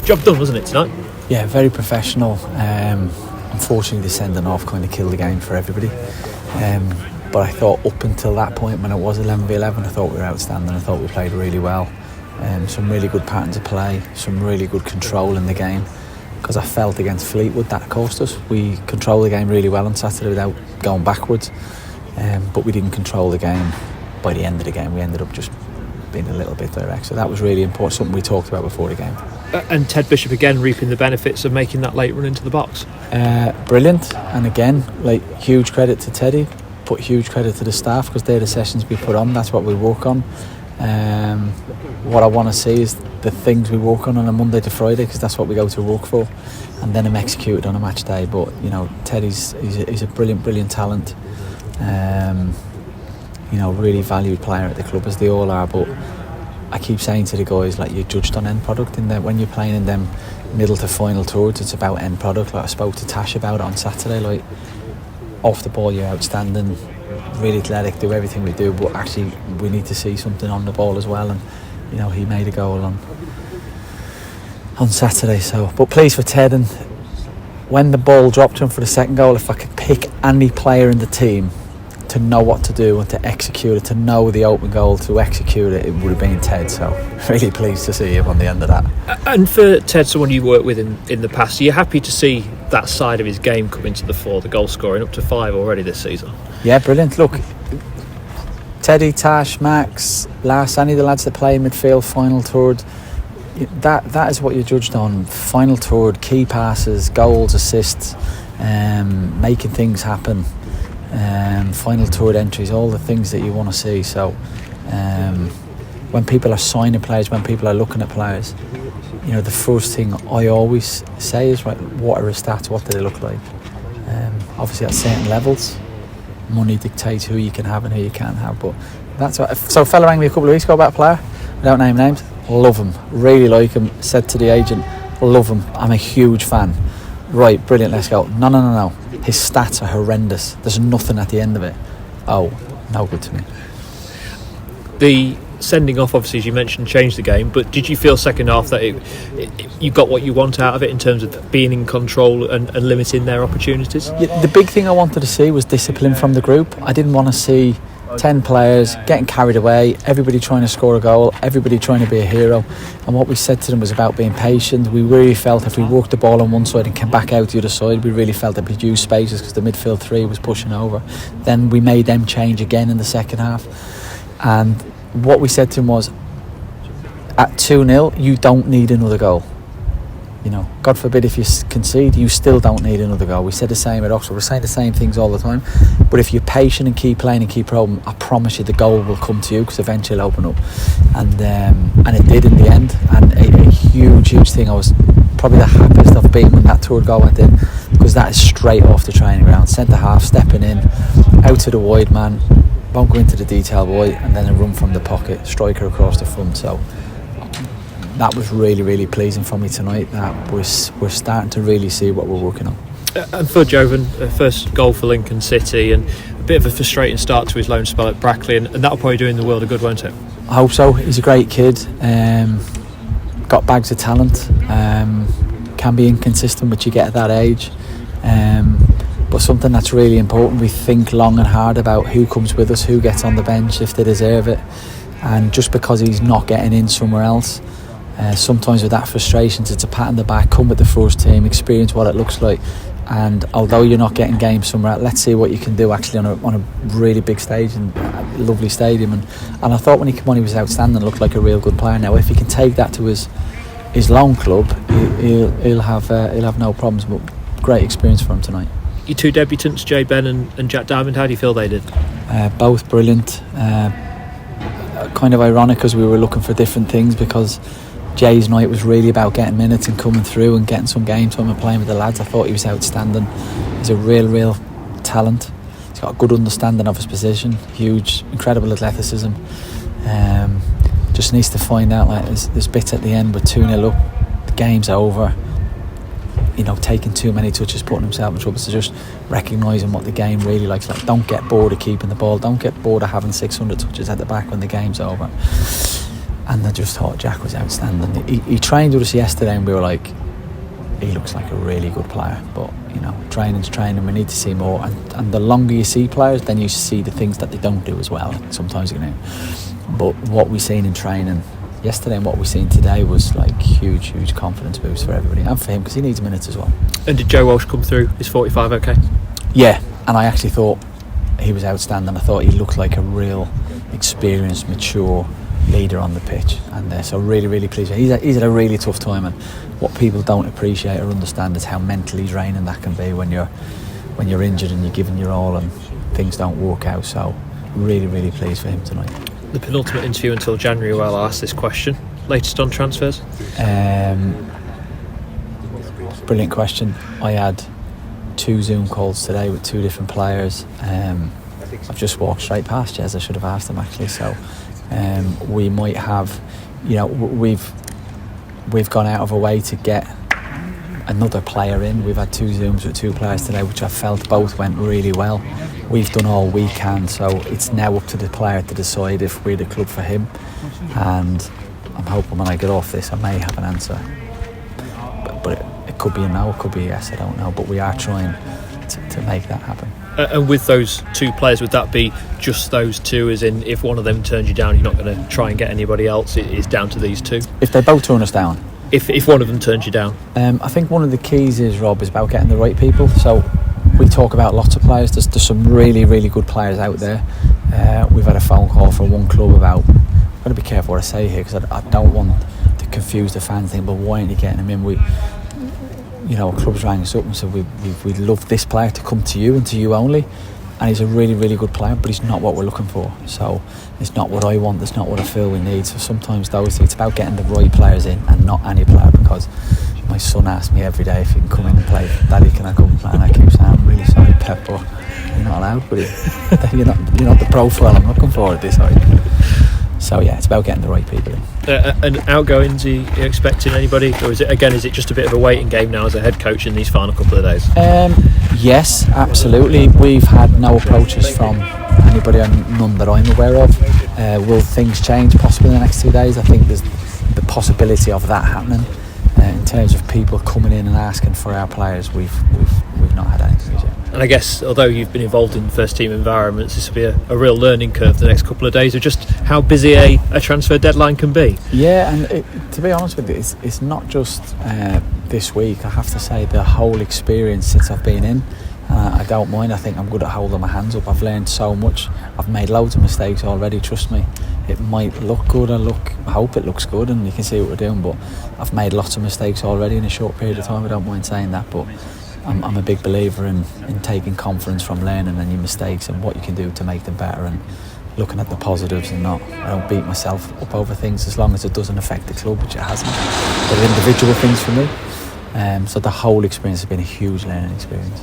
Job done, wasn't it, tonight? Yeah, very professional. Unfortunately, the sending off kind of killed the game for everybody. But I thought up until that point, when it was 11v11, I thought we were outstanding. I thought we played really well. Some really good patterns of play, some really good control in the game. Because I felt against Fleetwood that cost us. We controlled the game really well on Saturday without going backwards. But we didn't control the game. By the end of the game, we ended up just being a little bit direct. So that was really important, something we talked about before the game. And Ted Bishop again reaping the benefits of making that late run into the box. Brilliant. And again, huge credit to Teddy. Put huge credit to the staff, because they're the sessions we put on. That's what we work on. What I want to see is the things we work on a Monday to Friday, because that's what we go to work for, and then I'm executed on a match day. But Teddy's he's a brilliant talent. Really valued player at the club, as they all are. But I keep saying to the guys, you're judged on end product. When you're playing in them middle to final tours, it's about end product. I spoke to Tash about it on Saturday. Off the ball, you're outstanding, really athletic, do everything we do, but actually we need to see something on the ball as well. And he made a goal on Saturday. But pleased for Ted. And when the ball dropped to him for the second goal, if I could pick any player in the team to know what to do and to execute it, to know the open goal, to execute it, it would have been Ted. So really pleased to see him on the end of that. And for Ted, someone you worked with in the past, are you happy to see that side of his game coming to the fore, the goal scoring, up to 5 already this season? Yeah, brilliant. Look, Teddy, Tash, Max, Lass, any of the lads that play in midfield, final third, that is what you're judged on. Final third, key passes, goals, assists, making things happen. Final third entries, all the things that you want to see. So when people are signing players, when people are looking at players, the first thing I always say is, right, what are his stats, what do they look like? Obviously at certain levels, money dictates who you can have and who you can't have, but that's what. So a fella rang me a couple of weeks ago about a player, without naming names. Love him, really like him. Said to the agent, love him, I'm a huge fan. Right, brilliant, let's go. No, his stats are horrendous, there's nothing at the end of it. Oh, no good to me. The sending off, obviously, as you mentioned, changed the game, but did you feel second half that you got what you want out of it in terms of being in control and limiting their opportunities? Yeah, the big thing I wanted to see was discipline from the group. I didn't want to see 10 players getting carried away, everybody trying to score a goal, everybody trying to be a hero. And what we said to them was about being patient. We really felt if we worked the ball on one side and came back out the other side, we really felt it produced spaces because the midfield three was pushing over. Then we made them change again in the second half. And what we said to him was, at 2-0, you don't need another goal. God forbid if you concede, you still don't need another goal. We said the same at Oxford. We're saying the same things all the time. But if you're patient and keep playing and keep probing, I promise you the goal will come to you, because eventually it'll open up. And it did in the end. And a huge thing. I was probably the happiest I've been when that third goal went in, because that is straight off the training ground. Centre half stepping in, out to the wide man, won't go into the detail, boy, and then a run from the pocket, striker across the front. So that was really pleasing for me tonight, that we're starting to really see what we're working on. And for Jovan, first goal for Lincoln City, and a bit of a frustrating start to his loan spell at Brackley, and that'll probably do him the world of good, won't it? I hope so. He's a great kid, got bags of talent, can be inconsistent, which you get at that age, but something that's really important. We think long and hard about who comes with us, who gets on the bench if they deserve it, and just because he's not getting in somewhere else, sometimes with that frustration, it's a pat on the back, come with the first team, experience what it looks like, and although you're not getting games somewhere else, let's see what you can do actually on a really big stage and a lovely stadium. And I thought when he came on, he was outstanding, looked like a real good player. Now if he can take that to his loan club, he'll have no problems. But great experience for him tonight. Your two debutants, Jay Ben and Jack Diamond, how do you feel they did? Both brilliant. Kind of ironic because we were looking for different things, because Jay's night was really about getting minutes and coming through and getting some game time and playing with the lads. I thought he was outstanding. He's a real talent. He's got a good understanding of his position, huge, incredible athleticism. Just needs to find out, there's bits at the end with 2-0 up, the game's over, taking too many touches, putting himself in trouble. So just recognising what the game really likes. Don't get bored of keeping the ball, don't get bored of having 600 touches at the back when the game's over. and I just thought Jack was outstanding. He trained with us yesterday and we were like, he looks like a really good player, but you know, training's training, we need to see more, and the longer you see players, then you see the things that they don't do as well. Sometimes, you know, but what we seen in training yesterday and what we seen today was like huge confidence boost for everybody and for him, because he needs minutes as well. And did Joe Walsh come through his 45 okay? Yeah, and I actually thought he was outstanding. I thought he looked like a real experienced, mature leader on the pitch, and so really pleased. He's had a really tough time, and what people don't appreciate or understand is how mentally draining that can be when you're injured and you're giving your all and things don't work out. So really pleased for him tonight. The penultimate interview until January where I'll ask this question. Latest on transfers? Brilliant question. I had 2 Zoom calls today with 2 different players. I've just walked straight past Jez. I should have asked them actually. So we might have, you know, we've gone out of a way to get another player in. We've had 2 Zooms with 2 players today, which I felt both went really well. We've done all we can, so it's now up to the player to decide if we're the club for him. And I'm hoping when I get off this I may have an answer, but it could be a no, it could be a yes, I don't know, but we are trying to make that happen. And with those 2 players, would that be just those 2, as in if one of them turns you down, you're not going to try and get anybody else, it's down to these 2? If they both turn us down? If one of them turns you down? I think one of the keys is, Rob, is about getting the right people. So we talk about lots of players, there's some really good players out there. We've had a phone call from one club about, I'm going to be careful what I say here because I don't want to confuse the fans thing, but why aren't you getting them in? You know, clubs rang us up and said we'd love this player to come to you and to you only, and he's a really good player, but he's not what we're looking for. So it's not what I want, it's not what I feel we need. So sometimes those things, it's about getting the right players in and not any player, because my son asks me every day if he can come in and play. Daddy, can I come and play? And I keep saying, I'm really sorry, Pep, but you're not allowed, buddy. you're not the profile I'm looking for at this age. So yeah, it's about getting the right people in. And outgoings, are you expecting anybody, or is it just a bit of a waiting game now as a head coach in these final couple of days? Yes, absolutely. We've had no approaches from anybody, none that I'm aware of. Will things change possibly in the next 2 days? I think there's the possibility of that happening. In terms of people coming in and asking for our players, we've not had anything yet. And I guess, although you've been involved in first team environments, this will be a real learning curve the next couple of days of just how busy a transfer deadline can be. Yeah, and to be honest with you, it's not just this week. I have to say the whole experience since I've been in, I don't mind. I think I'm good at holding my hands up. I've learned so much. I've made loads of mistakes already, trust me. It might look good, I hope it looks good and you can see what we're doing, but I've made lots of mistakes already in a short period of time. I don't mind saying that, but I'm a big believer in taking confidence from learning and your mistakes and what you can do to make them better, and looking at the positives, and I don't beat myself up over things as long as it doesn't affect the club, which it hasn't. They're individual things for me. So the whole experience has been a huge learning experience.